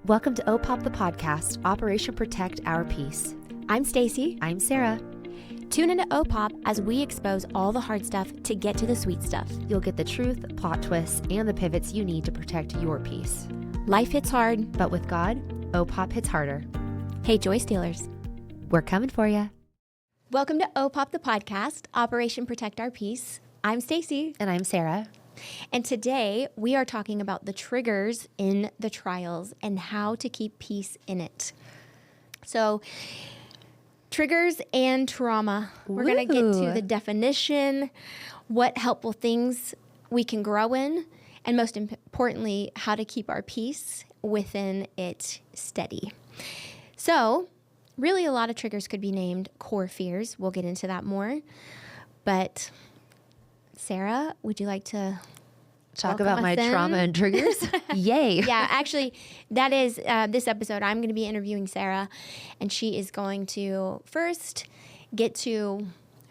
Welcome to O.P.O.P, the podcast, Operation Protect Our Peace. I'm Stacey. I'm Sarah. Tune into O.P.O.P as we expose all the hard stuff to get to the sweet stuff. You'll get the truth, plot twists, and the pivots you need to protect your peace. Life hits hard, but with God, O.P.O.P hits harder. Hey, Joy Stealers. We're coming for you. Welcome to O.P.O.P, the podcast, Operation Protect Our Peace. I'm Stacey. And I'm Sarah. And today we are talking about the triggers in the trials and how to keep peace in it. So, triggers and trauma. We're going to get to the definition, what helpful things we can grow in, and most importantly, how to keep our peace within it steady. So, really a lot of triggers could be named core fears. We'll get into that more. But Sarah, would you like to talk about my trauma and triggers? Yay. Yeah, actually, that is this episode. I'm going to be interviewing Sarah, and she is going to first get to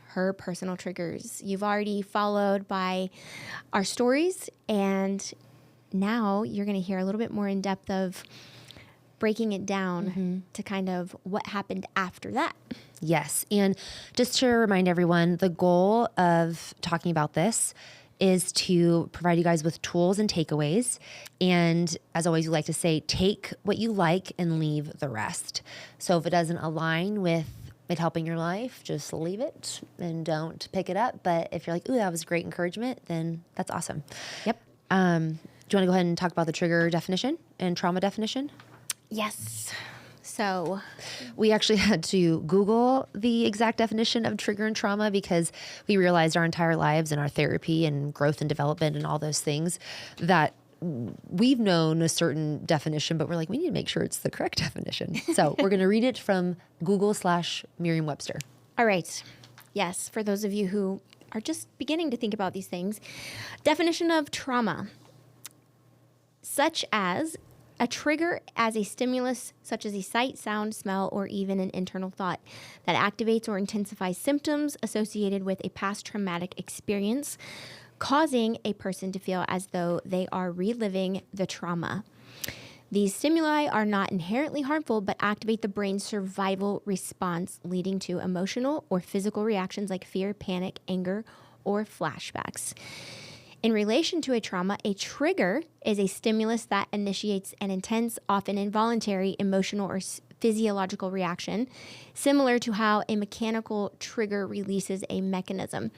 her personal triggers. You've already followed by our stories, and now you're going to hear a little bit more in depth of breaking it down to kind of what happened after that. Yes. And just to remind everyone, the goal of talking about this is to provide you guys with tools and takeaways. And as always, we like to say, take what you like and leave the rest. So if it doesn't align with it helping your life, just leave it and don't pick it up. But if you're like, ooh, that was great encouragement, then that's awesome. Yep. Do you want to go ahead and talk about the trigger definition and trauma definition? Yes. So we actually had to Google the exact definition of trigger and trauma because we realized our entire lives and our therapy and growth and development and all those things that we've known a certain definition, but we're like, we need to make sure it's the correct definition. So we're going to read it from Google/Merriam-Webster. All right. Yes. For those of you who are just beginning to think about these things, definition of trauma, such as a trigger as a stimulus such as a sight, sound, smell, or even an internal thought that activates or intensifies symptoms associated with a past traumatic experience, causing a person to feel as though they are reliving the trauma. These stimuli are not inherently harmful, but activate the brain's survival response, leading to emotional or physical reactions like fear, panic, anger, or flashbacks. In relation to a trauma, a trigger is a stimulus that initiates an intense, often involuntary, emotional or physiological reaction, similar to how a mechanical trigger releases a mechanism.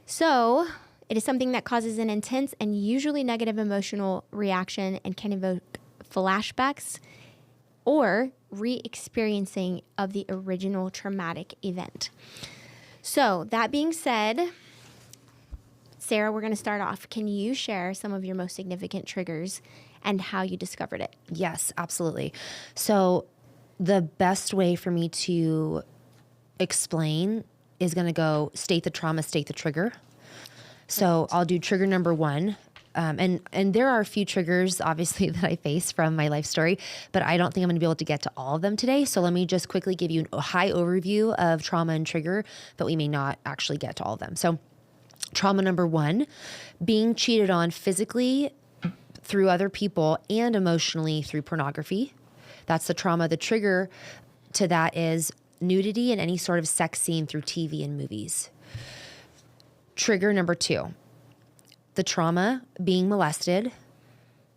So, it is something that causes an intense and usually negative emotional reaction and can evoke flashbacks or re-experiencing of the original traumatic event. So, that being said, Sarah, we're going to start off. Can you share some of your most significant triggers and how you discovered it? Yes, absolutely. So the best way for me to explain is going to go state the trauma, state the trigger. So I'll do trigger number one. And there are a few triggers, obviously, that I face from my life story, but I don't think I'm going to be able to get to all of them today. So let me just quickly give you a high overview of trauma and trigger, but we may not actually get to all of them. So trauma number one, being cheated on physically through other people and emotionally through pornography. That's the trauma. The trigger to that is nudity and any sort of sex scene through TV and movies. Trigger number two, the trauma, being molested.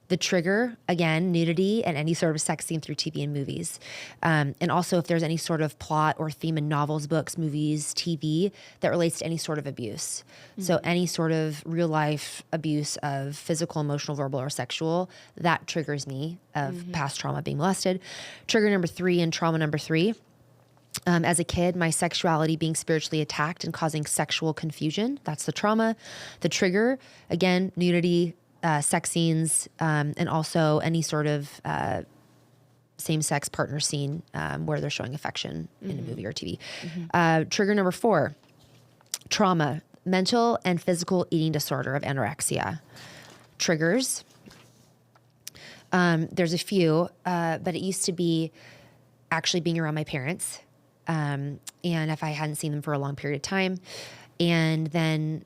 The trigger, again, nudity and any sort of sex scene through TV and movies. And also if there's any sort of plot or theme in novels, books, movies, TV that relates to any sort of abuse. So any sort of real life abuse of physical, emotional, verbal, or sexual, that triggers me of past trauma, being molested. Trigger number three and trauma number three. As a kid, my sexuality being spiritually attacked and causing sexual confusion. That's the trauma. The trigger, again, nudity, sex scenes, and also any sort of same-sex partner scene where they're showing affection in a movie or TV. Trigger number four, trauma, mental and physical eating disorder of anorexia. Triggers, there's a few, but it used to be actually being around my parents, and if I hadn't seen them for a long period of time, and then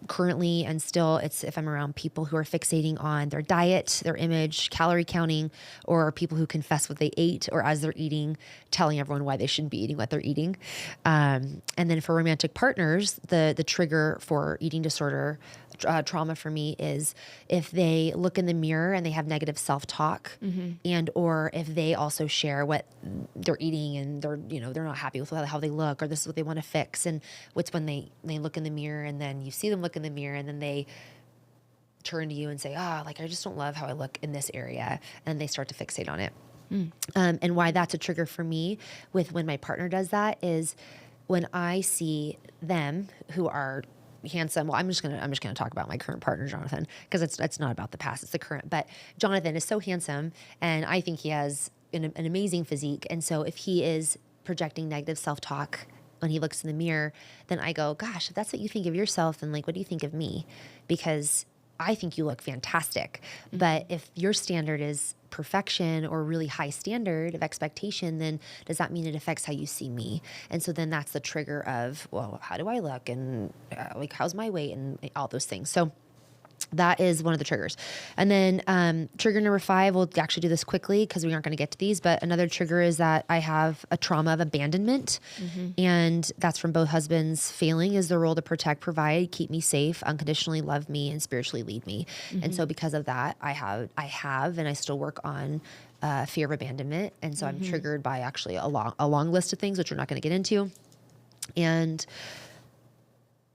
currently and still, it's if I'm around people who are fixating on their diet, their image, calorie counting, or people who confess what they ate, or as they're eating, telling everyone why they shouldn't be eating what they're eating. And then for romantic partners, the trigger for eating disorder trauma for me is if they look in the mirror and they have negative self-talk, and or if they also share what they're eating and they're not happy with how they look, or this is what they want to fix. And what's when they look in the mirror and then you see them look in the mirror and then they turn to you and say, like, I just don't love how I look in this area. And they start to fixate on it. And why that's a trigger for me with when my partner does that is when I see them who are handsome. Well, I'm just gonna talk about my current partner, Jonathan, because it's not about the past, it's the current. But Jonathan is so handsome, and I think he has an amazing physique. And so if he is projecting negative self-talk when he looks in the mirror, then I go, gosh, if that's what you think of yourself, then like, what do you think of me? Because I think you look fantastic. But if your standard is perfection or really high standard of expectation, then does that mean it affects how you see me? And so then that's the trigger of, well, how do I look? And like, how's my weight and all those things. So that is one of the triggers. And then trigger number 5, we'll actually do this quickly because we aren't going to get to these, but another trigger is that I have a trauma of abandonment. And that's from both husbands failing is the role to protect, provide, keep me safe, unconditionally love me, and spiritually lead me. And so because of that, I have, and I still work on fear of abandonment. And so I'm triggered by actually a long list of things, which we're not going to get into. And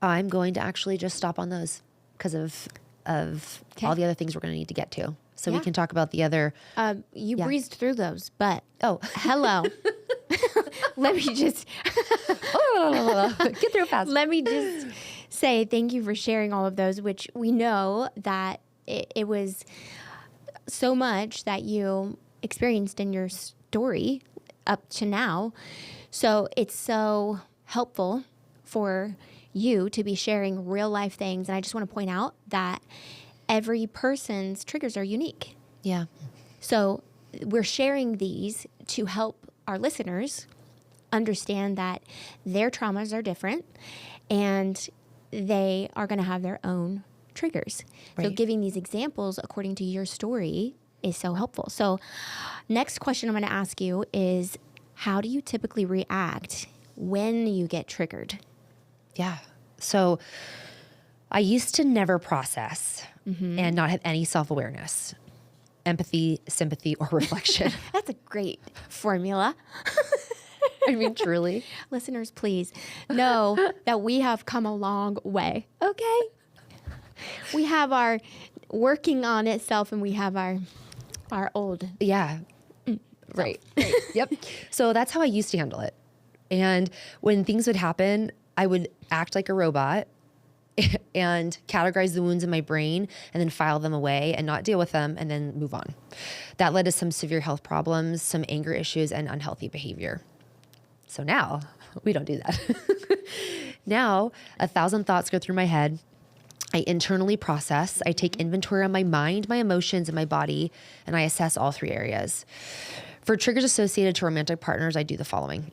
I'm going to actually just stop on those because of all the other things we're going to need to get to. So we can talk about the other. You breezed through those, but hello. Let me just Get through fast. Let me just say thank you for sharing all of those, which we know that it was so much that you experienced in your story up to now. So it's so helpful for you to be sharing real life things. And I just want to point out that every person's triggers are unique. Yeah. So we're sharing these to help our listeners understand that their traumas are different and they are going to have their own triggers. Right. So giving these examples according to your story is so helpful. So next question I'm going to ask you is, how do you typically react when you get triggered? Yeah. So I used to never process and not have any self-awareness, empathy, sympathy, or reflection. That's a great formula. I mean, truly. Listeners, please know that we have come a long way, okay? We have our working on itself and we have our old. Yeah. Right. Yep. So that's how I used to handle it. And when things would happen, I would act like a robot and categorize the wounds in my brain and then file them away and not deal with them and then move on. That led to some severe health problems, some anger issues, and unhealthy behavior. So now we don't do that. Now 1,000 thoughts go through my head. I internally process. I take inventory on my mind, my emotions, and my body, and I assess all 3 areas. For triggers associated to romantic partners, I do the following.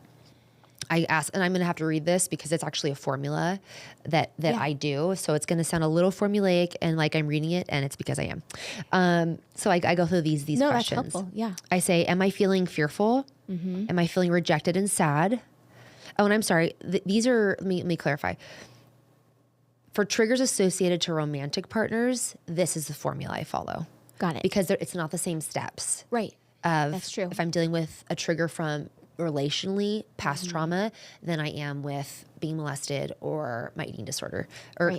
I ask, and I'm going to have to read this because it's actually a formula that I do. So it's going to sound a little formulaic and like I'm reading it, and it's because I am. So I go through these questions. That's helpful. Yeah. I say, am I feeling fearful? Am I feeling rejected and sad? Oh, and I'm sorry. These are, let me clarify. For triggers associated to romantic partners, this is the formula I follow. Got it. Because it's not the same steps. Right. That's true. If I'm dealing with a trigger from relationally past trauma than I am with being molested or my eating disorder. Or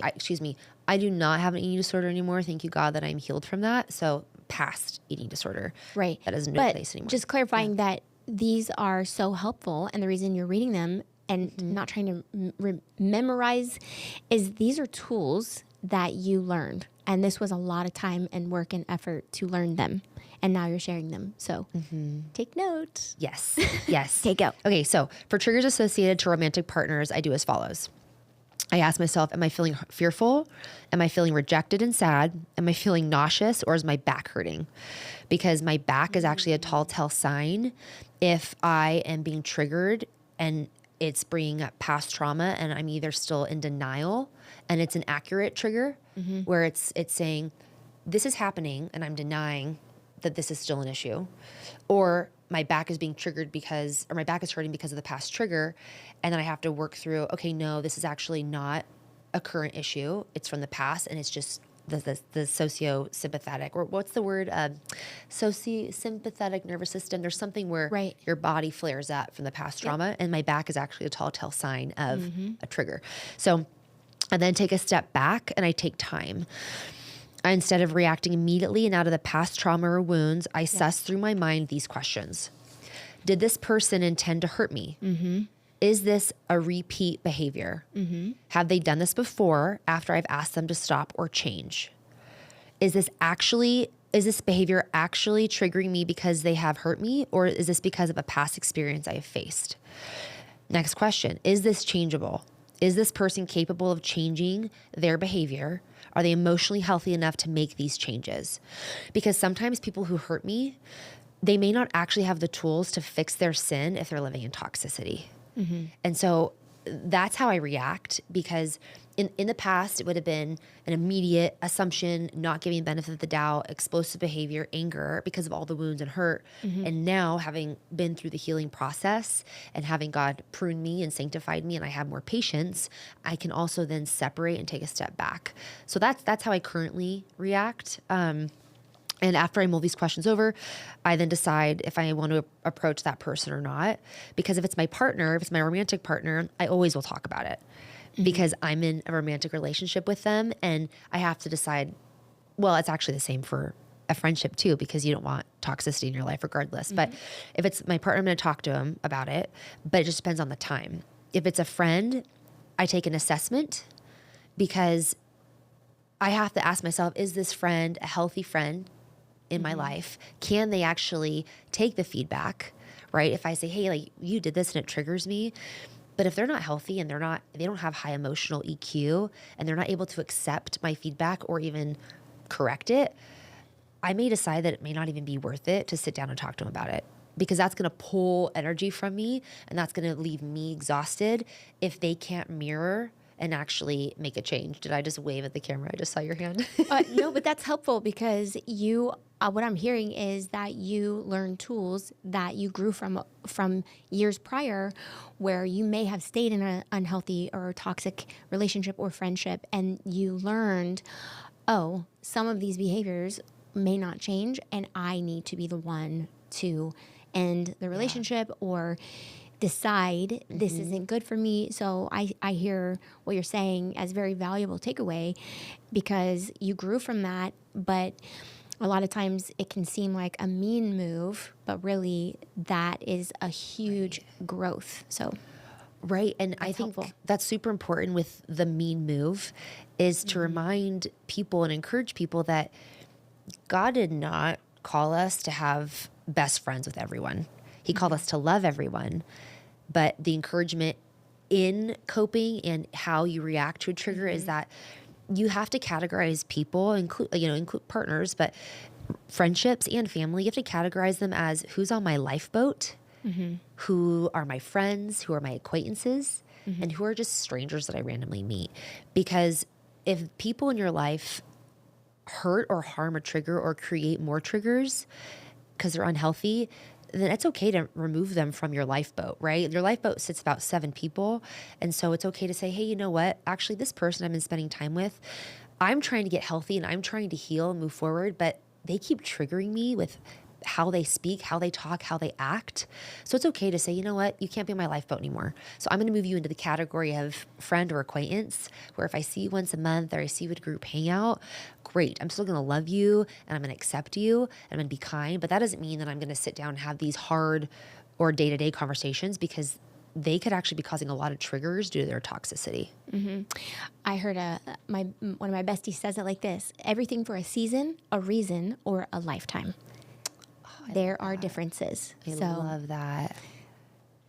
I do not have an eating disorder anymore. Thank you, God, that I'm healed from that. So past eating disorder. Right. That is no place anymore. Just clarifying that these are so helpful, and the reason you're reading them and not trying to memorize is these are tools that you learned. And this was a lot of time and work and effort to learn them. And now you're sharing them. So take note. Yes. Yes. Okay, go. Okay. So for triggers associated to romantic partners, I do as follows. I ask myself, am I feeling fearful? Am I feeling rejected and sad? Am I feeling nauseous, or is my back hurting? Because my back is actually a telltale sign if I am being triggered and it's bringing up past trauma, and I'm either still in denial and it's an accurate trigger where it's saying this is happening and I'm denying that this is still an issue, or my back is being triggered or my back is hurting because of the past trigger. And then I have to work through, okay, no, this is actually not a current issue. It's from the past, and it's just the socio-sympathetic, or what's the word? Socio-sympathetic nervous system. There's something where your body flares up from the past trauma, and my back is actually a telltale sign of a trigger. So I then take a step back and I take time. Instead of reacting immediately and out of the past trauma or wounds, I suss through my mind these questions. Did this person intend to hurt me? Is this a repeat behavior? Have they done this before after I've asked them to stop or change? Is this behavior actually triggering me because they have hurt me, or is this because of a past experience I have faced? Next question, is this changeable? Is this person capable of changing their behavior? Are they emotionally healthy enough to make these changes? Because sometimes people who hurt me, they may not actually have the tools to fix their sin if they're living in toxicity. And so that's how I react, because in the past, it would have been an immediate assumption, not giving benefit of the doubt, explosive behavior, anger because of all the wounds and hurt. And now, having been through the healing process and having God prune me and sanctified me, and I have more patience, I can also then separate and take a step back. So that's how I currently react. And after I mull these questions over, I then decide if I want to approach that person or not. Because if it's my partner, if it's my romantic partner, I always will talk about it. Because I'm in a romantic relationship with them, and I have to decide, well, it's actually the same for a friendship too, because you don't want toxicity in your life regardless. But if it's my partner, I'm going to talk to him about it, but it just depends on the time. If it's a friend, I take an assessment, because I have to ask myself, is this friend a healthy friend in my life? Can they actually take the feedback, right? If I say, hey, like, you did this and it triggers me. But if they're not healthy and they don't have high emotional EQ, and they're not able to accept my feedback or even correct it, I may decide that it may not even be worth it to sit down and talk to them about it, because that's going to pull energy from me, and that's going to leave me exhausted if they can't mirror and actually make a change. Did I just wave at the camera? I just saw your hand. No, but that's helpful, because what I'm hearing is that you learned tools that you grew from years prior, where you may have stayed in an unhealthy or toxic relationship or friendship, and you learned, oh, some of these behaviors may not change, and I need to be the one to end the relationship or decide this isn't good for me. So I hear what you're saying as very valuable takeaway, because you grew from that. But a lot of times it can seem like a mean move, but really that is a huge growth. So right. And I think that's super important with the mean move, is to remind people and encourage people that God did not call us to have best friends with everyone. He called us to love everyone. But the encouragement in coping and how you react to a trigger is that you have to categorize people, include partners, but friendships and family. You have to categorize them as who's on my lifeboat, who are my friends, who are my acquaintances, and who are just strangers that I randomly meet. Because if people in your life hurt or harm a trigger or create more triggers because they're unhealthy, then it's okay to remove them from your lifeboat, right? Your lifeboat sits about 7 people. And so it's okay to say, hey, you know what? Actually, this person I've been spending time with, I'm trying to get healthy and I'm trying to heal and move forward, but they keep triggering me with how they speak, how they talk, how they act. So it's okay to say, you know what? You can't be on my lifeboat anymore. So I'm going to move you into the category of friend or acquaintance, where if I see you once a month or I see you at a group hangout, great. I'm still going to love you and I'm going to accept you and I'm going to be kind. But that doesn't mean that I'm going to sit down and have these hard or day-to-day conversations, because they could actually be causing a lot of triggers due to their toxicity. I heard one of my besties says it like this: everything for a season, a reason, or a lifetime. There are differences. I love that.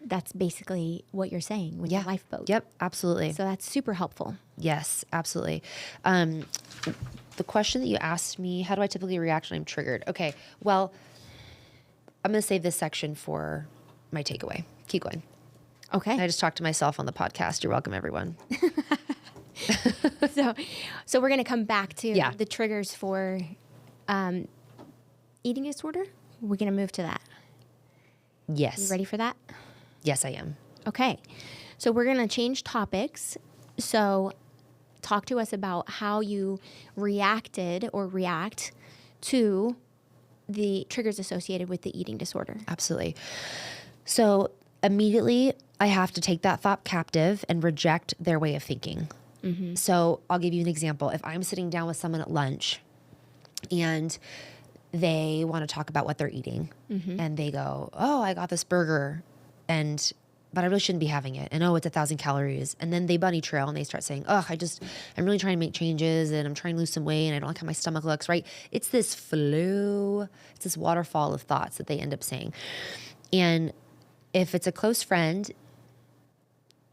That's basically what you're saying with the lifeboat. Yep, absolutely. So that's super helpful. Yes, absolutely. The question that you asked me, how do I typically react when I'm triggered? Okay, well, I'm going to save this section for my takeaway. Keep going. Okay. I just talked to myself on the podcast. You're welcome, everyone. So we're going to come back to Yeah. the triggers for eating disorder. We're going to move to that. Yes. You ready for that? Yes, I am. Okay. So we're going to change topics. So talk to us about how you reacted or react to the triggers associated with the eating disorder. Absolutely. So immediately I have to take that thought captive and reject their way of thinking. So I'll give you an example. If I'm sitting down with someone at lunch and they want to talk about what they're eating and they go, oh, I got this burger but I really shouldn't be having it. And oh, it's 1,000 calories. And then they bunny trail and they start saying, oh, I'm really trying to make changes and I'm trying to lose some weight and I don't like how my stomach looks, right? It's this flow, it's this waterfall of thoughts that they end up saying. And if it's a close friend,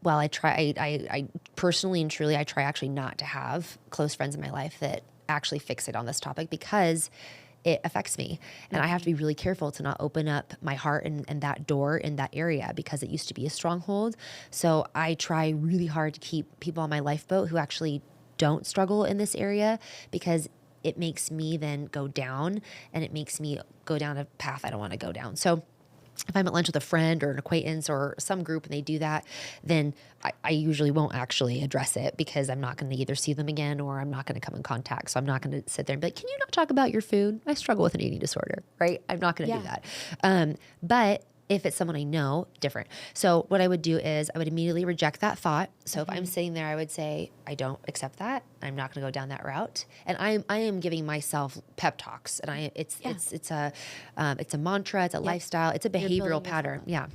well, I personally and truly, I try actually not to have close friends in my life that actually fixate on this topic because it affects me. And I have to be really careful to not open up my heart and that door in that area because it used to be a stronghold. So I try really hard to keep people on my lifeboat who actually don't struggle in this area because it makes me then go down and it makes me go down a path I don't want to go down. So if I'm at lunch with a friend or an acquaintance or some group and they do that, then I usually won't actually address it because I'm not going to either see them again or I'm not going to come in contact. So I'm not going to sit there and be like, can you not talk about your food? I struggle with an eating disorder, right? I'm not going to do that. But if it's someone I know, different. So what I would do is I would immediately reject that thought. So if I'm sitting there, I would say, I don't accept that. I'm not going to go down that route. And I am giving myself pep talks. And it's a mantra, it's a lifestyle, it's a behavioral pattern. Yeah.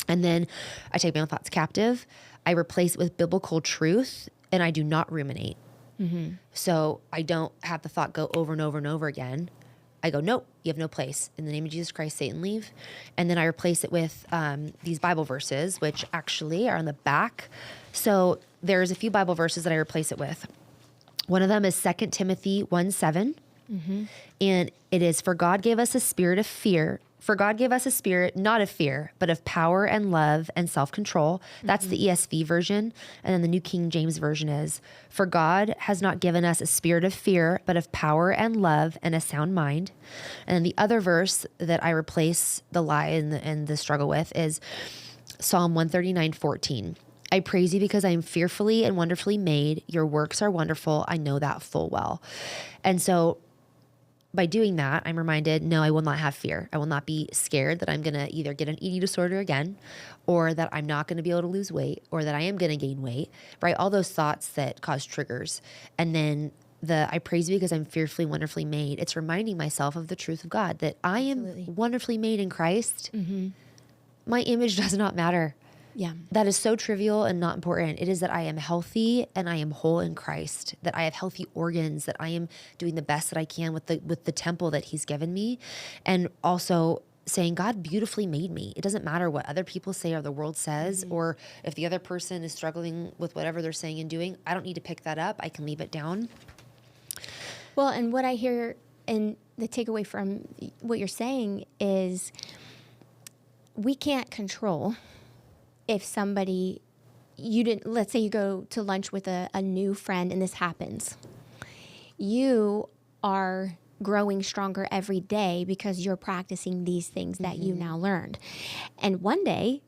And then I take my own thoughts captive. I replace it with biblical truth and I do not ruminate. So I don't have the thought go over and over and over again. I go, nope, you have no place. In the name of Jesus Christ, Satan, leave. And then I replace it with these Bible verses, which actually are on the back. So there's a few Bible verses that I replace it with. One of them is 2 Timothy 1:7. And it is, for God gave us a spirit of fear. For God gave us a spirit, not of fear, but of power and love and self-control. That's the ESV version. And then the New King James Version is, for God has not given us a spirit of fear, but of power and love and a sound mind. And then the other verse that I replace the lie and the struggle with is Psalm 139:14. I praise you because I am fearfully and wonderfully made. Your works are wonderful. I know that full well. And so by doing that, I'm reminded, no, I will not have fear. I will not be scared that I'm going to either get an eating disorder again or that I'm not going to be able to lose weight or that I am going to gain weight, right? All those thoughts that cause triggers. And then I praise you because I'm fearfully, wonderfully made. It's reminding myself of the truth of God, that I am wonderfully made in Christ. My image does not matter. Yeah. That is so trivial and not important. It is that I am healthy and I am whole in Christ, that I have healthy organs, that I am doing the best that I can with the temple that he's given me. And also saying, God beautifully made me. It doesn't matter what other people say or the world says, or if the other person is struggling with whatever they're saying and doing, I don't need to pick that up. I can leave it down. Well, and what I hear and the takeaway from what you're saying is we can't control if somebody, let's say you go to lunch with a new friend and this happens. You are growing stronger every day because you're practicing these things that you now learned. And one day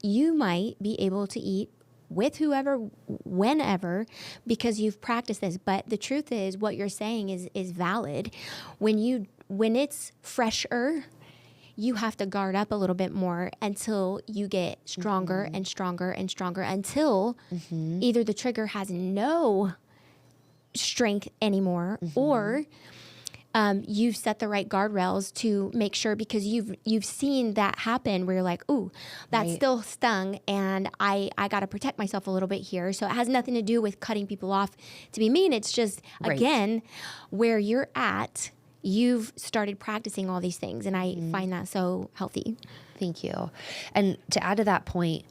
you might be able to eat with whoever, whenever, because you've practiced this. But the truth is what you're saying is valid. When it's fresher, you have to guard up a little bit more until you get stronger and stronger and stronger until either the trigger has no strength anymore or you've set the right guardrails to make sure, because you've seen that happen where you're like, ooh, that still stung and I got to protect myself a little bit here. So it has nothing to do with cutting people off to be mean. It's just, again, where you're at, you've started practicing all these things, and I find that so healthy. Thank you. And to add to that point,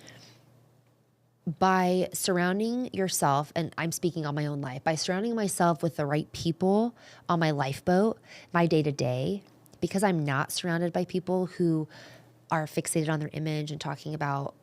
by surrounding yourself, and I'm speaking on my own life, by surrounding myself with the right people on my lifeboat, my day-to-day, because I'm not surrounded by people who are fixated on their image and talking about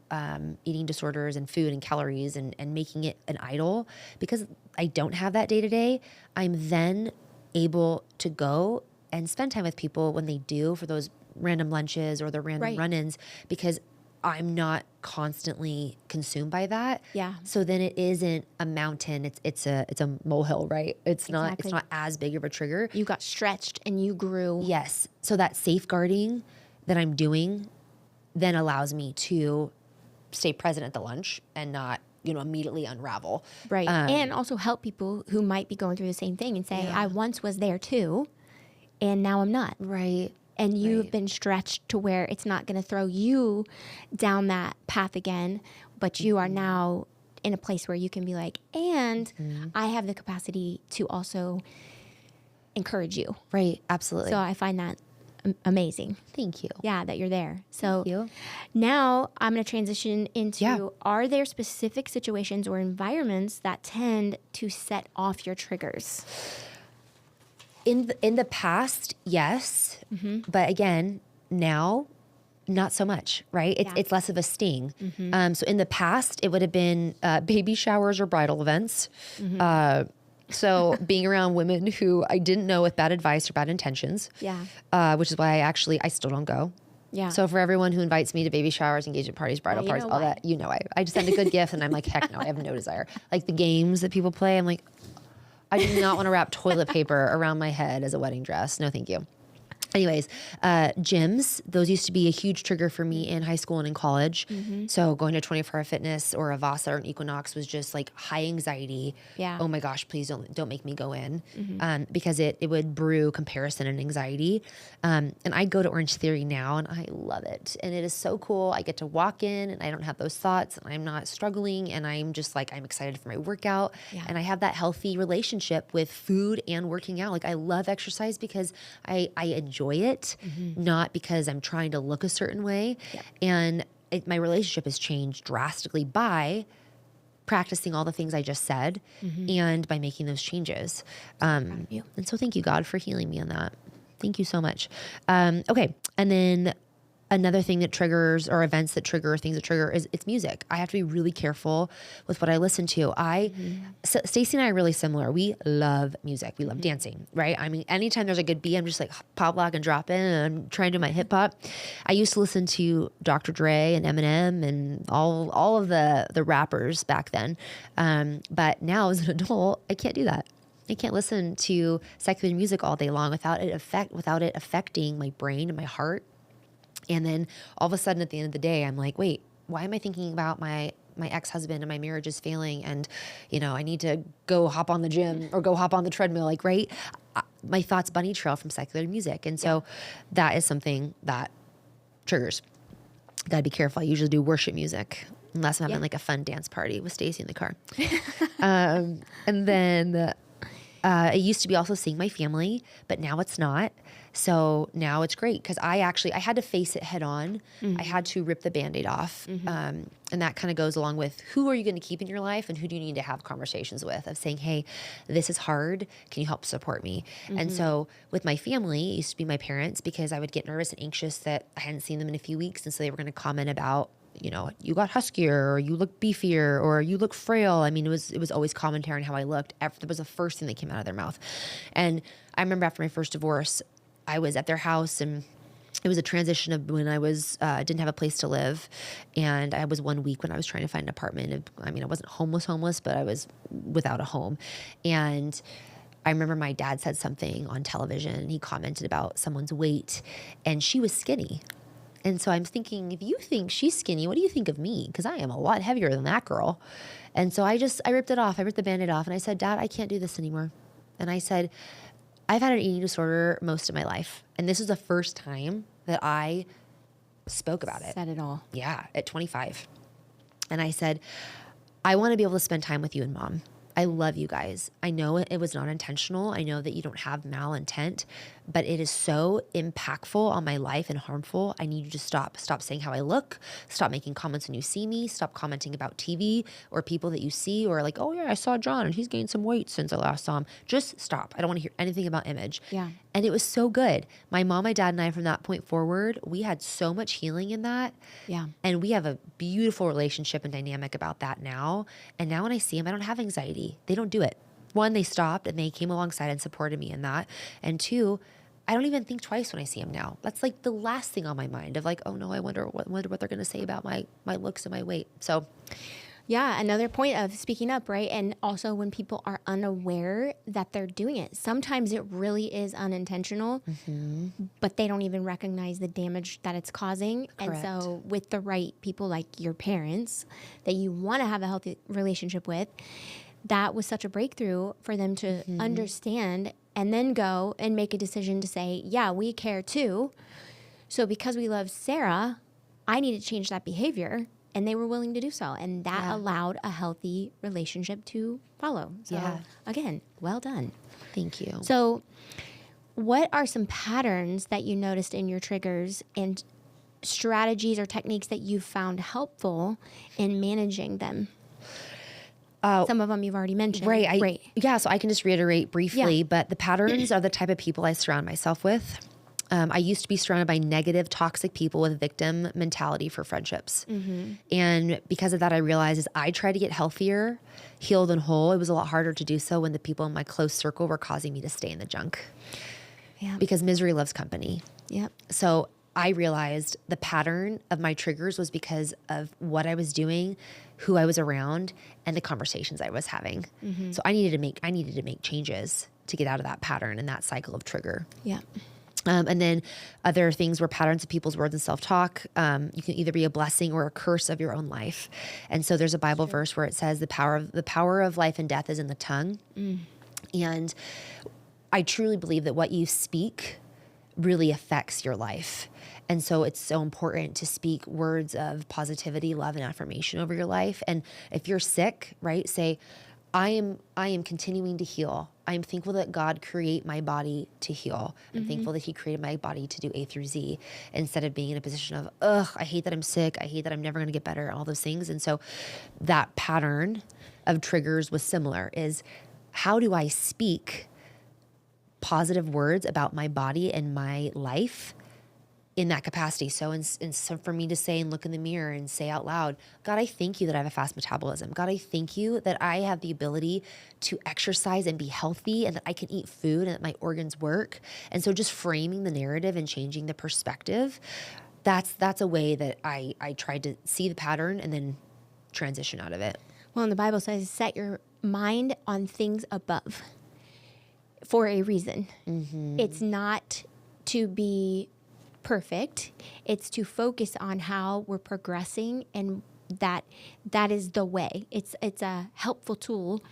eating disorders and food and calories and making it an idol, because I don't have that day to day, I'm then able to go and spend time with people when they do, for those random lunches or the random run-ins, because I'm not constantly consumed by that. Yeah. So then it isn't a mountain. It's a molehill, right? It's not as big of a trigger. You got stretched and you grew. Yes. So that safeguarding that I'm doing then allows me to stay present at the lunch and not, immediately unravel. Right. And also help people who might be going through the same thing and say, I once was there too, and now I'm not. Right. And you've been stretched to where it's not going to throw you down that path again, but you are now in a place where you can be like, and I have the capacity to also encourage you. Right. Absolutely. So I find that amazing. Thank you. Yeah, that you're there. So Thank you. now I'm going to transition into, are there specific situations or environments that tend to set off your triggers? In the past, yes. But again, now, not so much, right? It's less of a sting. So in the past, it would have been baby showers or bridal events. So being around women who I didn't know with bad advice or bad intentions. Yeah. Which is why I still don't go. Yeah. So for everyone who invites me to baby showers, engagement parties, bridal you parties, know all why. that, I just send a good gift and I'm like, heck no, I have no desire. Like the games that people play, I'm like, I do not want to wrap toilet paper around my head as a wedding dress. No, thank you. Anyways, gyms, those used to be a huge trigger for me in high school and in college. So going to 24 Hour Fitness or a Vasa or an Equinox was just like high anxiety. Yeah. Oh my gosh, please don't make me go in, because it would brew comparison and anxiety. And I go to Orange Theory now and I love it. And it is so cool. I get to walk in and I don't have those thoughts and I'm not struggling and I'm just like, I'm excited for my workout. Yeah. And I have that healthy relationship with food and working out. Like I love exercise because I enjoy it, not because I'm trying to look a certain way. Yeah. And my relationship has changed drastically by practicing all the things I just said and by making those changes. And so thank you, God, for healing me on that. Thank you so much. Okay. And then another thing that triggers, or events that trigger, things that trigger, is it's music. I have to be really careful with what I listen to. Stacey and I are really similar. We love music. We love dancing, right? I mean, anytime there's a good beat, I'm just like pop, lock, and drop in, and I'm trying to do my hip hop. I used to listen to Dr. Dre and Eminem and all of the rappers back then. But now as an adult, I can't do that. I can't listen to secular music all day long without it affecting my brain and my heart. And then all of a sudden at the end of the day, I'm like, wait, why am I thinking about my ex-husband and my marriage is failing? And, I need to go hop on the gym or go hop on the treadmill, like, right? My thoughts bunny trail from secular music. And so that is something that triggers. Gotta be careful. I usually do worship music unless I'm having like a fun dance party with Stacey in the car. And then it used to be also seeing my family, but now it's not. So now it's great because I had to face it head on. I had to rip the Band-Aid off. And that kind of goes along with who are you going to keep in your life and who do you need to have conversations with, of saying, hey, this is hard. Can you help support me? And so with my family, it used to be my parents, because I would get nervous and anxious that I hadn't seen them in a few weeks. And so they were going to comment about, you got huskier, or you look beefier, or you look frail. I mean, it was always commentary on how I looked. That was the first thing that came out of their mouth. And I remember after my first divorce, I was at their house, and it was a transition of when I was didn't have a place to live, and I was 1 week when I was trying to find an apartment. I mean, I wasn't homeless, but I was without a home. And I remember my dad said something on television, and he commented about someone's weight, and she was skinny. And so I'm thinking, if you think she's skinny, what do you think of me? Because I am a lot heavier than that girl. And so I ripped it off. I ripped the Band-Aid off, and I said, Dad, I can't do this anymore. And I said, I've had an eating disorder most of my life. And this is the first time that I spoke about it. Said it all. Yeah, at 25. And I said, I want to be able to spend time with you and Mom. I love you guys. I know it was not intentional. I know that you don't have malintent, but it is so impactful on my life and harmful. I need you to stop saying how I look, stop making comments when you see me, stop commenting about TV or people that you see, or like, oh yeah, I saw John and he's gained some weight since I last saw him. Just stop. I don't want to hear anything about image. Yeah. And it was so good. My mom, my dad, and I, from that point forward, we had so much healing in that. Yeah. And we have a beautiful relationship and dynamic about that now. And now when I see them, I don't have anxiety. They don't do it. One, they stopped and they came alongside and supported me in that. And two, I don't even think twice when I see them now. That's like the last thing on my mind of like, oh no, I wonder what they're going to say about my looks and my weight. So Yeah, another point of speaking up, right? And also when people are unaware that they're doing it. Sometimes it really is unintentional, but they don't even recognize the damage that it's causing. Correct. And so with the right people like your parents that you want to have a healthy relationship with, that was such a breakthrough for them to understand and then go and make a decision to say, yeah, we care too. So because we love Sarah, I need to change that behavior. And they were willing to do so. And that allowed a healthy relationship to follow. So again, well done. thank you. So what are some patterns that you noticed in your triggers and strategies or techniques that you found helpful in managing them? Some of them you've already mentioned. Right. Yeah, so I can just reiterate briefly, Yeah. but the patterns are the type of people I surround myself with. I used to be surrounded by negative, toxic people with victim mentality for friendships. And because of that, I realized as I tried to get healthier, healed and whole, it was a lot harder to do so when the people in my close circle were causing me to stay in the junk. Yeah. Because misery loves company. Yep. So I realized the pattern of my triggers was because of what I was doing, who I was around, and the conversations I was having. So I needed to make changes to get out of that pattern and that cycle of trigger. Yeah. And then other things were patterns of people's words and self-talk. You can either be a blessing or a curse of your own life. And so there's a Bible verse where it says the power of life and death is in the tongue. And I truly believe that what you speak really affects your life. And so it's so important to speak words of positivity, love, and affirmation over your life. And if you're sick, right, say, I am continuing to heal. I'm thankful that God created my body to heal. I'm thankful that he created my body to do A through Z instead of being in a position of, I hate that I'm sick. I hate that I'm never going to get better, all those things. And so that pattern of triggers was similar is how do I speak positive words about my body and my life in that capacity. So, so for me to say and look in the mirror and say out loud, God, I thank you that I have a fast metabolism. God, I thank you that I have the ability to exercise and be healthy and that I can eat food and that my organs work. And so just framing the narrative and changing the perspective, that's a way that I tried to see the pattern and then transition out of it. Well, and the Bible says, set your mind on things above for a reason. It's not to be perfect. It's to focus on how we're progressing, and that is the way. It's a helpful tool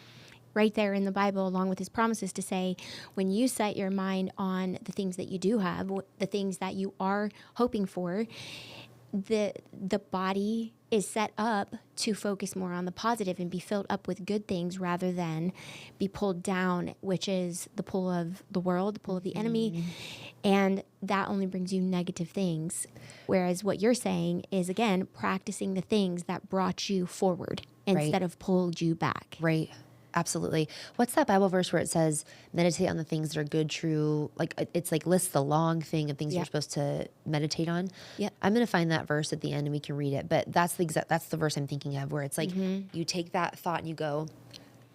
right there in the Bible, along with his promises, to say when you set your mind on the things that you do have, the things that you are hoping for, the body is set up to focus more on the positive and be filled up with good things rather than be pulled down, which is the pull of the world, the pull of the enemy. And that only brings you negative things. Whereas what you're saying is, again, practicing the things that brought you forward instead of pulled you back. Right. Absolutely. What's that Bible verse where it says, meditate on the things that are good, true? Like it's like lists the long thing of things you're supposed to meditate on. Yep. I'm going to find that verse at the end and we can read it. But that's the verse I'm thinking of, where it's like you take that thought and you go,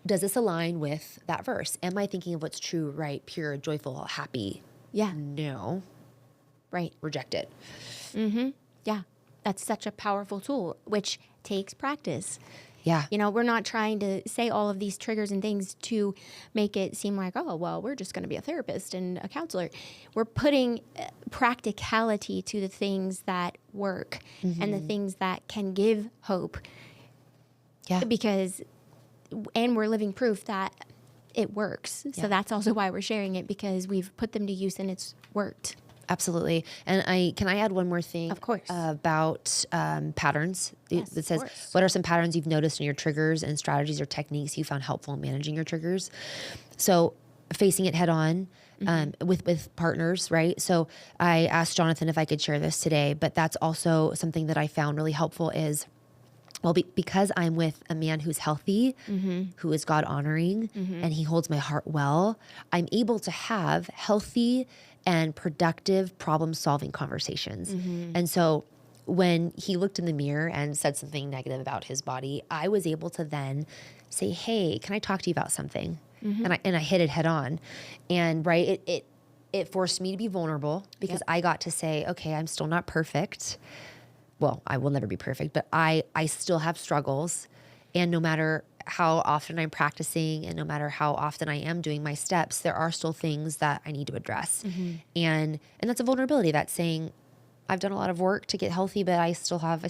does this align with that verse? Am I thinking of what's true, right, pure, joyful, happy? Yeah. No. Right. Reject it. Yeah. That's such a powerful tool, which takes practice. Yeah. You know, we're not trying to say all of these triggers and things to make it seem like, oh, well, we're just going to be a therapist and a counselor. We're putting practicality to the things that work and the things that can give hope. Yeah. And we're living proof that it works. Yeah. So that's also why we're sharing it, because we've put them to use and it's worked. Absolutely. And can I add one more thing? Of course. About patterns. Yes, It says, of course. what are some patterns you've noticed in your triggers and strategies or techniques you found helpful in managing your triggers? So facing it head on with partners, right? So I asked Jonathan if I could share this today, but that's also something that I found really helpful is well, because I'm with a man who's healthy, who is God honoring, and he holds my heart well, I'm able to have healthy and productive problem solving conversations. And so when he looked in the mirror and said something negative about his body, I was able to then say, hey, can I talk to you about something? And I hit it head on. And it forced me to be vulnerable because I got to say, okay, I'm still not perfect. Well, I will never be perfect, but I still have struggles. And no matter how often I'm practicing and no matter how often I am doing my steps, there are still things that I need to address. And that's a vulnerability. That's saying I've done a lot of work to get healthy, but I still have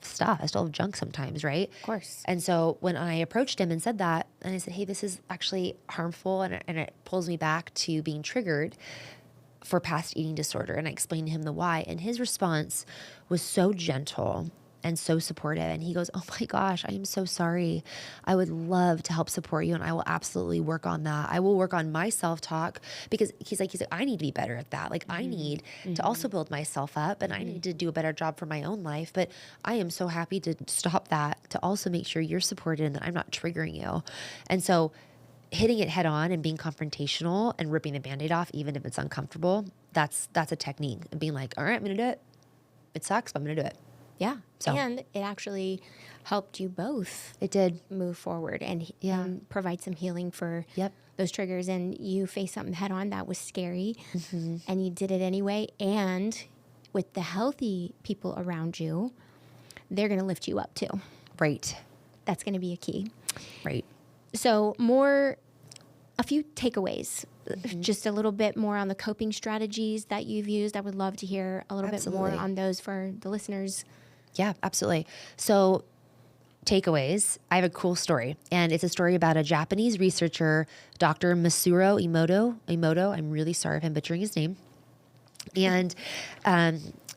stuff. I still have junk sometimes, right? Of course. And so when I approached him and said that, and I said, hey, this is actually harmful and it pulls me back to being triggered for past eating disorder. And I explained to him the why. And his response was so gentle and so supportive. And he goes, oh my gosh, I am so sorry. I would love to help support you. And I will absolutely work on that. I will work on my self-talk because he's like, I need to be better at that. Like I need to also build myself up and I need to do a better job for my own life. But I am so happy to stop that to also make sure you're supported and that I'm not triggering you. And so hitting it head on and being confrontational and ripping the Band-Aid off, even if it's uncomfortable, that's a technique. And being like, all right, I'm going to do it. It sucks, but I'm going to do it. Yeah. So. And it actually helped you both It did. move forward and provide some healing for those triggers. And you faced something head on that was scary and you did it anyway. And with the healthy people around you, they're going to lift you up too. Right. That's going to be a key. Right. So a few takeaways, just a little bit more on the coping strategies that you've used. I would love to hear a little bit more on those for the listeners. Yeah, absolutely. So takeaways, I have a cool story, and it's a story about a Japanese researcher, Dr. Masuro Emoto. I'm really sorry if I'm butchering his name. And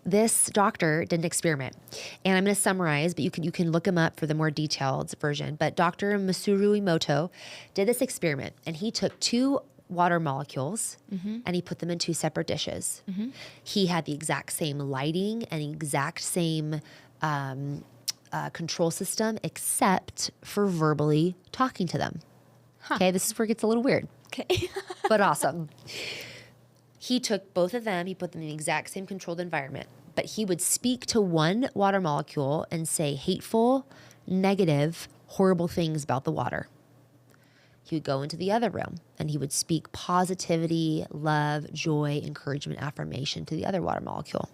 this doctor did an experiment, and I'm going to summarize, but you can look him up for the more detailed version. But Dr. Masuro Emoto did this experiment, and he took 2 water molecules and he put them in 2 separate dishes. He had the exact same lighting and the exact same control system, except for verbally talking to them. Okay, this is where it gets a little weird. Okay. But awesome. He took both of them, he put them in the exact same controlled environment, but he would speak to one water molecule and say hateful, negative, horrible things about the water. He would go into the other room and he would speak positivity, love, joy, encouragement, affirmation to the other water molecule.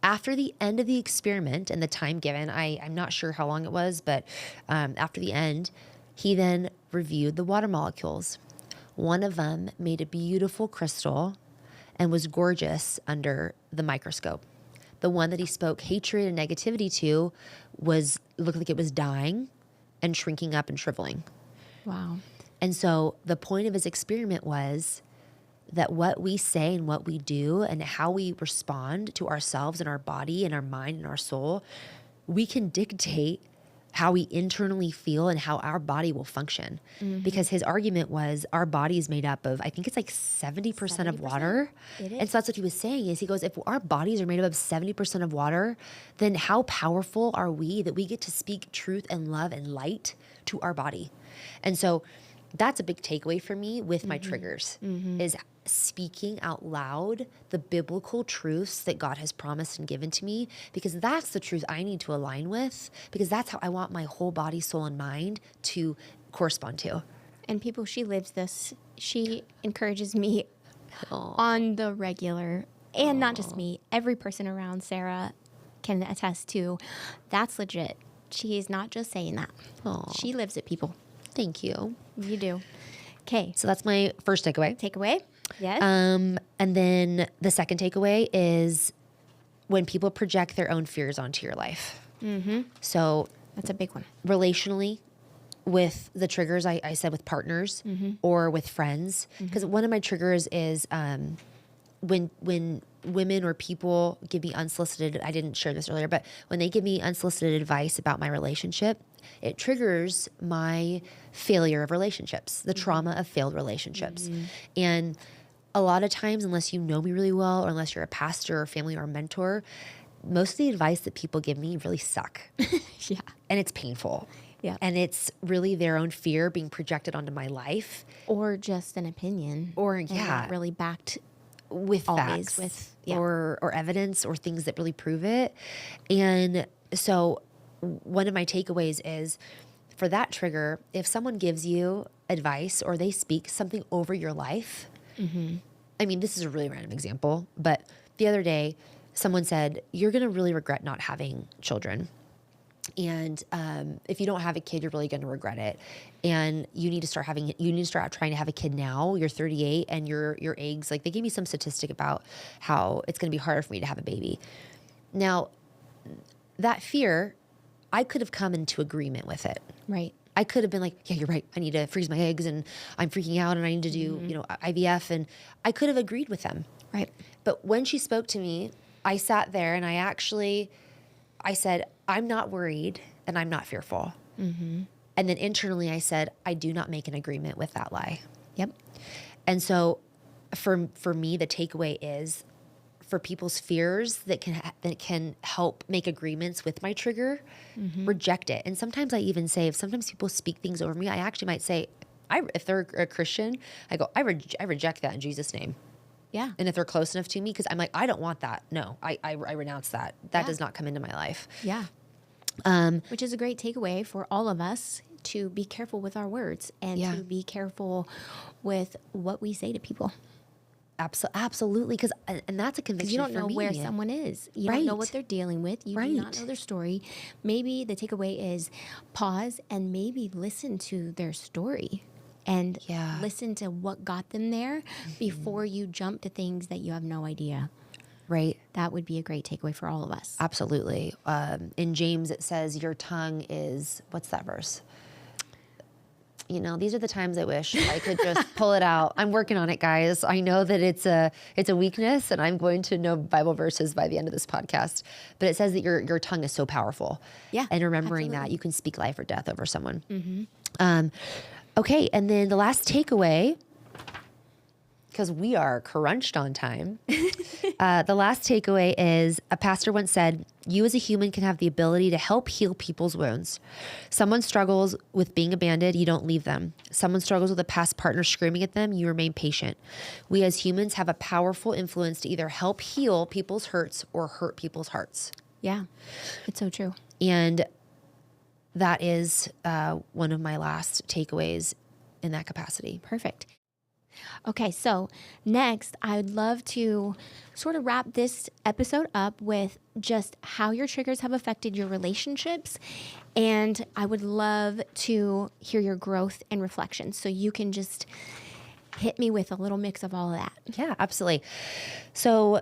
After the end of the experiment and the time given, I'm not sure how long it was, but after the end, he then reviewed the water molecules. One of them made a beautiful crystal and was gorgeous under the microscope. The one that he spoke hatred and negativity to looked like it was dying and shrinking up and shriveling. Wow. And so the point of his experiment was that what we say and what we do and how we respond to ourselves and our body and our mind and our soul, we can dictate how we internally feel and how our body will function. Because his argument was our body is made up of, I think it's like 70% of water. It is. And so that's what he was saying is he goes, if our bodies are made up of 70% of water, then how powerful are we that we get to speak truth and love and light to our body? And so that's a big takeaway for me with my triggers is speaking out loud the biblical truths that God has promised and given to me, because that's the truth I need to align with, because that's how I want my whole body, soul, and mind to correspond to. And people, she lives this. She encourages me on the regular, and not just me, every person around Sarah can attest to that's legit. She is not just saying that. She lives it, people. Thank you. You do. Okay. So that's my first takeaway. Takeaway? Yes. And then the second takeaway is when people project their own fears onto your life. So That's a big one. relationally, with the triggers I said with partners or with friends, because one of my triggers is when women or people give me unsolicited, I didn't share this earlier, but when they give me unsolicited advice about my relationship, it triggers my failure of relationships, the trauma of failed relationships. And a lot of times, unless you know me really well, or unless you're a pastor or family or a mentor, most of the advice that people give me really suck. Yeah. And it's painful. Yeah. And it's really their own fear being projected onto my life. Or just an opinion. Or, and yeah. not really backed With always facts. with, yeah. Or evidence or things that really prove it. And so one of my takeaways is for that trigger, if someone gives you advice or they speak something over your life, I mean, this is a really random example, but the other day someone said, you're going to really regret not having children. And if you don't have a kid, you're really going to regret it. And you need to start trying to have a kid now. You're 38 and your eggs, like they gave me some statistic about how it's going to be harder for me to have a baby. Now, that fear, I could have come into agreement with it. Right. I could have been like, yeah, you're right. I need to freeze my eggs and I'm freaking out and I need to do, IVF. And I could have agreed with them. Right. But when she spoke to me, I sat there and I said, I'm not worried and I'm not fearful. And then internally I said, I do not make an agreement with that lie. Yep. And so for me, the takeaway is for people's fears that can help make agreements with my trigger, reject it. And sometimes I even say, if sometimes people speak things over me, I actually might say, if they're a Christian, I go, I reject that in Jesus' name. Yeah. And if they're close enough to me, because I'm like, I don't want that. No, I renounce that. That Yeah. does not come into my life. Yeah. Which is a great takeaway for all of us to be careful with our words and Yeah. to be careful with what we say to people. Absolutely. And that's a conviction You don't for know me. where someone is. You don't know what Right. they're dealing with. You do not know their story. Maybe the takeaway is pause and maybe listen to their story and Yeah. listen to what got them there before you jump to things that you have no idea. Right. That would be a great takeaway for all of us. Absolutely. In James, it says your tongue is, what's that verse? These are the times I wish I could just pull it out. I'm working on it, guys. I know that it's a weakness, and I'm going to know Bible verses by the end of this podcast. But it says that your tongue is so powerful. Yeah, And remembering that absolutely. you can speak life or death over someone. Okay, and then the last takeaway, because we are crunched on time. The last takeaway is a pastor once said, you as a human can have the ability to help heal people's wounds. Someone struggles with being abandoned, you don't leave them. Someone struggles with a past partner screaming at them, you remain patient. We as humans have a powerful influence to either help heal people's hurts or hurt people's hearts. Yeah, it's so true. And that is one of my last takeaways in that capacity. Perfect. Okay, so next, I'd love to sort of wrap this episode up with just how your triggers have affected your relationships. And I would love to hear your growth and reflection. So you can just hit me with a little mix of all of that. Yeah, absolutely. So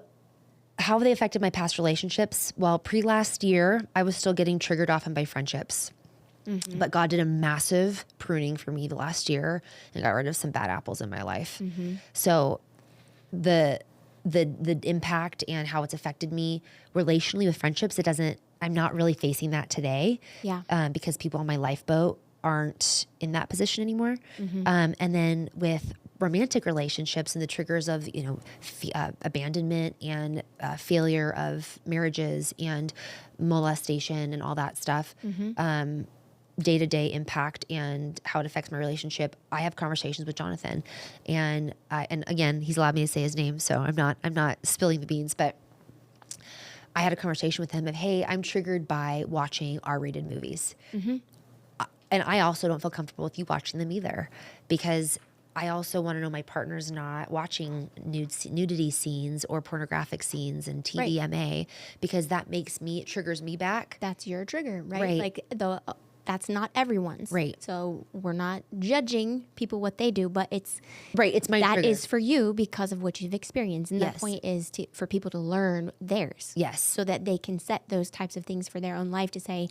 how have they affected my past relationships? Well, last year, I was still getting triggered often by friendships. But God did a massive pruning for me the last year and got rid of some bad apples in my life. So the impact and how it's affected me relationally with friendships, I'm not really facing that today. Yeah. Because people on my lifeboat aren't in that position anymore. And then with romantic relationships and the triggers of, abandonment and failure of marriages and molestation and all that stuff, day-to-day impact and how it affects my relationship. I have conversations with Jonathan, and again, he's allowed me to say his name, so I'm not spilling the beans, but I had a conversation with him of, hey, I'm triggered by watching R-rated movies. And I also don't feel comfortable with you watching them either, because I also want to know my partner's not watching nudity scenes or pornographic scenes and TVMA, because it triggers me back. That's your trigger, right? Right. Like that's not everyone's. Right. So we're not judging people what they do, but it's my that trigger. is for you because of what you've experienced. And Yes. the point is for people to learn theirs. Yes. So that they can set those types of things for their own life to say,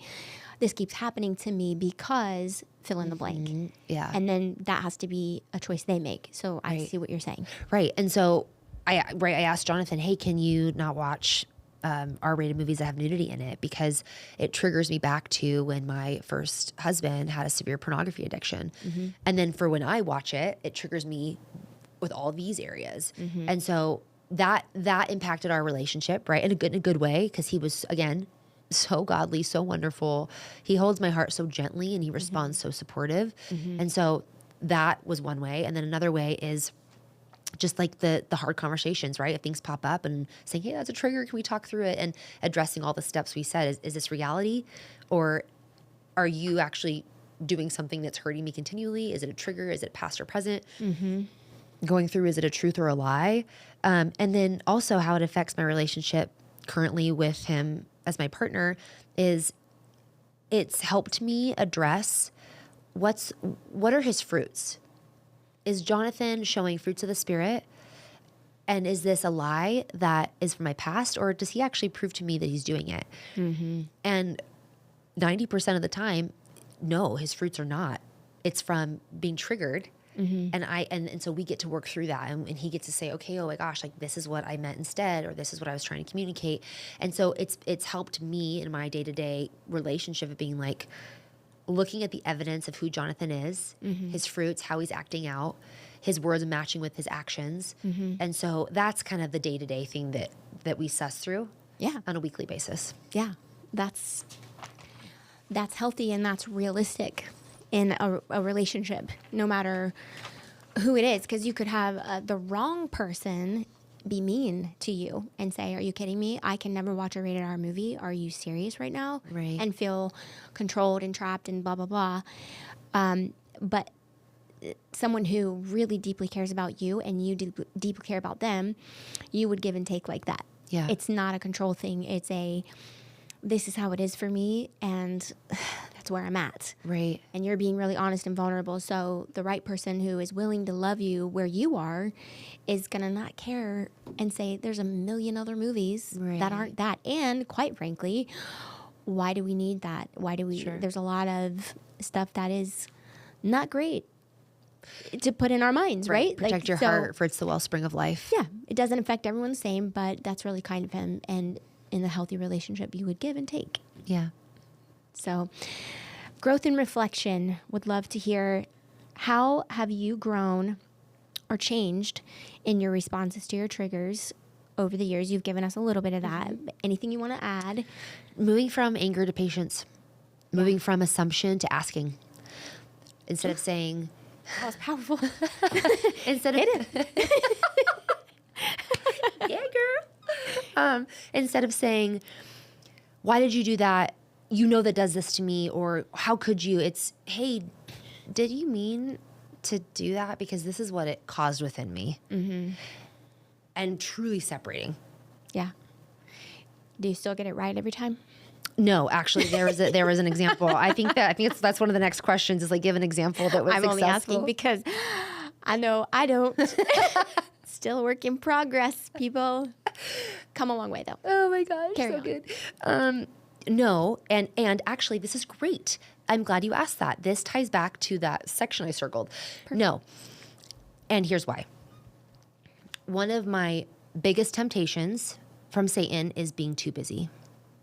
this keeps happening to me because fill in the blank. Yeah. And then that has to be a choice they make. So I see what you're saying. Right. And so I asked Jonathan, hey, can you not watch R-rated movies that have nudity in it, because it triggers me back to when my first husband had a severe pornography addiction. And then for when I watch it, it triggers me with all these areas. And so that impacted our relationship, right? In a good way, because he was, again, so godly, so wonderful. He holds my heart so gently and he responds so supportive. And so that was one way. And then another way is just like the hard conversations, right? If things pop up and saying, hey, that's a trigger, can we talk through it? And addressing all the steps we said. Is this reality? Or are you actually doing something that's hurting me continually? Is it a trigger? Is it past or present? Going through, is it a truth or a lie? And then also how it affects my relationship currently with him as my partner is it's helped me address what are his fruits? Is Jonathan showing fruits of the Spirit? And is this a lie that is from my past, or does he actually prove to me that he's doing it? And 90% of the time, no, his fruits are not. It's from being triggered. And so we get to work through that, and he gets to say, okay, oh my gosh, like this is what I meant instead, or this is what I was trying to communicate. And so it's helped me in my day-to-day relationship of being like, looking at the evidence of who Jonathan is, his fruits, how he's acting out, his words matching with his actions. And so that's kind of the day-to-day thing that we suss through on a weekly basis. Yeah, that's healthy and that's realistic in a relationship, no matter who it is, because you could have the wrong person be mean to you and say, are you kidding me? I can never watch a rated R movie. Are you serious right now? Right. And feel controlled and trapped and blah, blah, blah. But someone who really deeply cares about you and you deeply care about them, you would give and take like that. Yeah. It's not a control thing. It's this is how it is for me, and that's where I'm at. Right. And you're being really honest and vulnerable. So the right person who is willing to love you where you are is going to not care and say, there's a million other movies that aren't that. And quite frankly, why do we need that? Why do we? There's a lot of stuff that is not great to put in our minds, right? Protect your heart, for it's the wellspring of life. Yeah. It doesn't affect everyone the same, but that's really kind of him. And in a healthy relationship, you would give and take. Yeah. So growth and reflection, would love to hear, how have you grown or changed in your responses to your triggers over the years? You've given us a little bit of that. Anything you want to add? Moving from anger to patience, moving from assumption to asking. Instead of saying, That was powerful. instead of, yeah, girl. Instead of saying, why did you do that? You know that does this to me, or how could you? It's, hey, did you mean to do that? Because this is what it caused within me. And truly separating. Yeah. Do you still get it right every time? No, actually, there was an example. I think that's one of the next questions is like, give an example that was I'm successful. only asking because I know I don't. Still a work in progress, people. Come a long way though. Oh my gosh, Carry so on. good. No, and actually, this is great. I'm glad you asked that. This ties back to that section I circled. Perfect. No, and here's why. One of my biggest temptations from Satan is being too busy.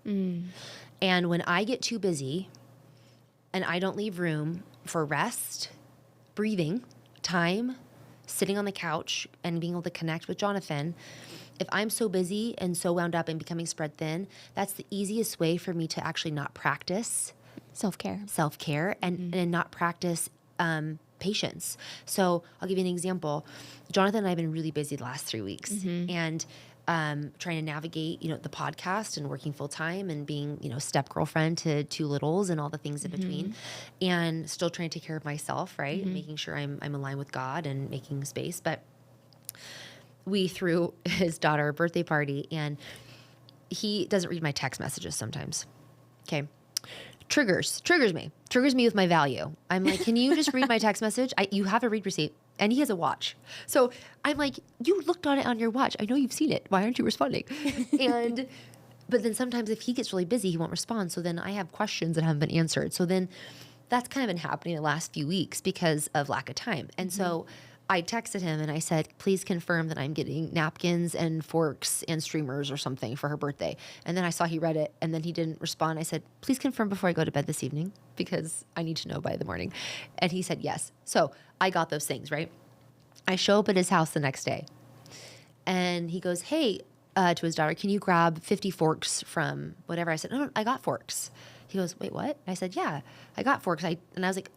And when I get too busy and I don't leave room for rest, breathing, time, sitting on the couch and being able to connect with Jonathan, if I'm so busy and so wound up and becoming spread thin, that's the easiest way for me to actually not practice self-care and not practice patience. So I'll give you an example. Jonathan and I have been really busy the last 3 weeks and trying to navigate, the podcast and working full time and being, step girlfriend to 2 littles and all the things in between, and still trying to take care of myself, right? And making sure I'm aligned with God and making space. But we threw his daughter a birthday party, and he doesn't read my text messages sometimes. Okay. Triggers me with my value. I'm like, can you just read my text message? You have a read receipt. And he has a watch. So I'm like, you looked on it on your watch. I know you've seen it. Why aren't you responding? But then sometimes if he gets really busy, he won't respond. So then I have questions that haven't been answered. So then that's kind of been happening the last few weeks because of lack of time. And so I texted him and I said, please confirm that I'm getting napkins and forks and streamers or something for her birthday. And then I saw he read it and then he didn't respond. I said, please confirm before I go to bed this evening because I need to know by the morning. And he said, yes. So I got those things, right? I show up at his house the next day And he goes, hey, to his daughter, can you grab 50 forks from whatever? I said, no, I got forks. He goes, wait, what? I said, yeah, I got forks. And I was like,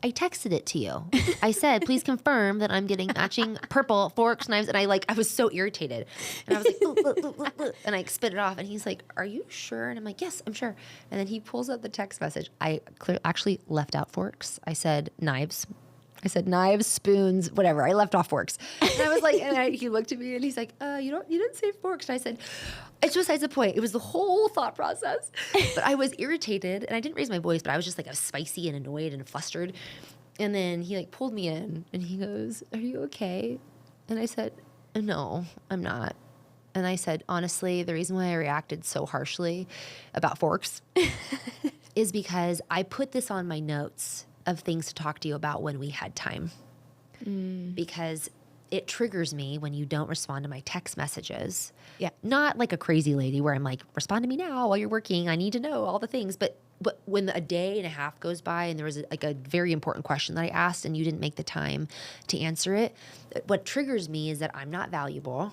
I texted it to you. I said, please confirm that I'm getting matching purple forks, knives. And I was so irritated. And I was like, and I spit it off. And he's like, are you sure? And I'm like, yes, I'm sure. And then he pulls up the text message. I actually left out forks. I said knives. Spoons, whatever. I left off forks. And I was like, he looked at me and he's like, you didn't say forks. And I said, it's besides the point. It was the whole thought process. But I was irritated and I didn't raise my voice, but I was just like, I was spicy and annoyed and flustered. And then he like pulled me in and he goes, are you okay? And I said, no, I'm not. And I said, honestly, the reason why I reacted so harshly about forks is because I put this on my notes of things to talk to you about when we had time. Because it triggers me when you don't respond to my text messages. Yeah. Not like a crazy lady where I'm like, respond to me now while you're working. I need to know all the things. But when a day and a half goes by and there was a very important question that I asked and you didn't make the time to answer it, what triggers me is that I'm not valuable.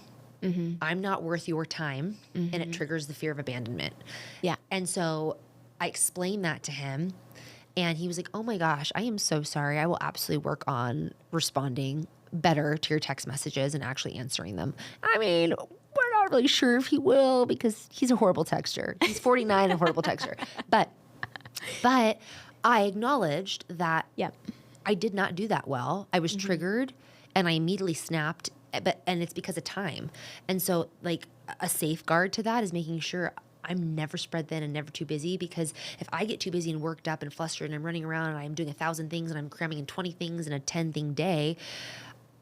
I'm not worth your time. And it triggers the fear of abandonment. Yeah. And so I explained that to him. And he was like, oh my gosh, I am so sorry. I will absolutely work on responding better to your text messages and actually answering them. I mean, we're not really sure if he will because he's a horrible texter. He's 49 and a horrible texter. But I acknowledged that I did not do that well. I was triggered and I immediately snapped, and it's because of time. And so like a safeguard to that is making sure I'm never spread thin and never too busy, because if I get too busy and worked up and flustered and I'm running around and I'm doing 1,000 things and I'm cramming in 20 things in a 10-thing day,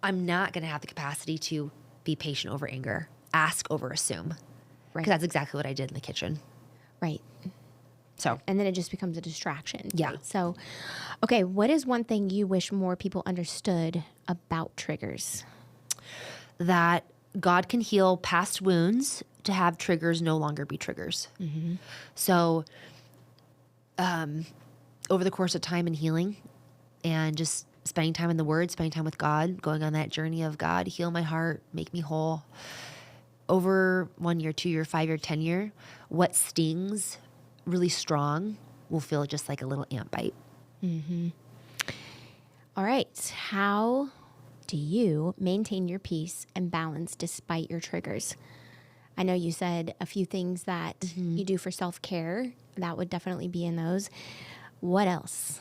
I'm not going to have the capacity to be patient over anger, ask over assume. Right. Because that's exactly what I did in the kitchen. Right. So, and then it just becomes a distraction. Yeah. Right? So, okay, what is one thing you wish more people understood about triggers? That God can heal past wounds to have triggers no longer be triggers. So, over the course of time and healing and just spending time in the Word, spending time with God, going on that journey of God, heal my heart, make me whole. Over 1 year, 2 year, 5 year, 10 year, what stings really strong will feel just like a little ant bite. All right. How do you maintain your peace and balance despite your triggers? I know you said a few things that you do for self-care. That would definitely be in those. What else?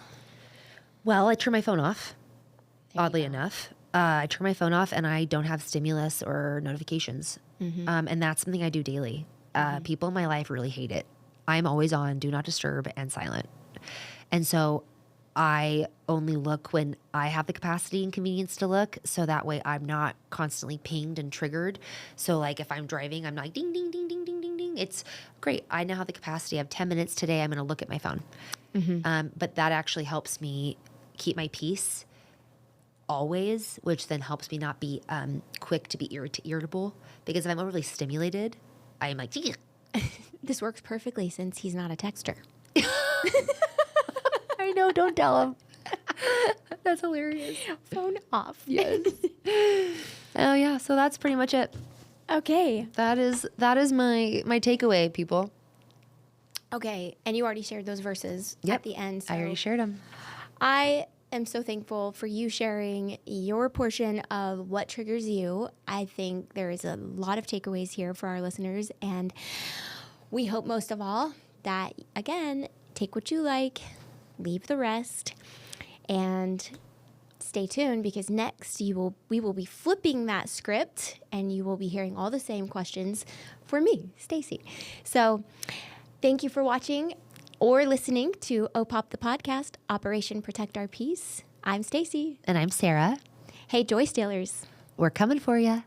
Well, I turn my phone off, oddly enough. I turn my phone off and I don't have stimulus or notifications. And that's something I do daily. People in my life really hate it. I'm always on do not disturb and silent. And so I only look when I have the capacity and convenience to look, so that way I'm not constantly pinged and triggered. So like if I'm driving, I'm not like ding, ding, ding, ding, ding, ding, ding. It's great. I now have the capacity. I have 10 minutes today. I'm going to look at my phone. But that actually helps me keep my peace always, which then helps me not be quick to be irritable. Because if I'm overly stimulated, I'm like, This works perfectly since he's not a texter. I know, don't tell him. That's hilarious. Phone off. Yes. Oh yeah, so that's pretty much it. Okay. That is my takeaway, people. Okay. And you already shared those verses Yep. at the end. So I already shared them. I am so thankful for you sharing your portion of what triggers you. I think there is a lot of takeaways here for our listeners. And we hope most of all that, again, take what you like, leave the rest, and stay tuned, because next we will be flipping that script and you will be hearing all the same questions for me, Stacey. So thank you for watching or listening to O.P.O.P, the podcast, Operation Protect Our Peace. I'm Stacey. And I'm Sarah. Hey, Joy Stealers. We're coming for you.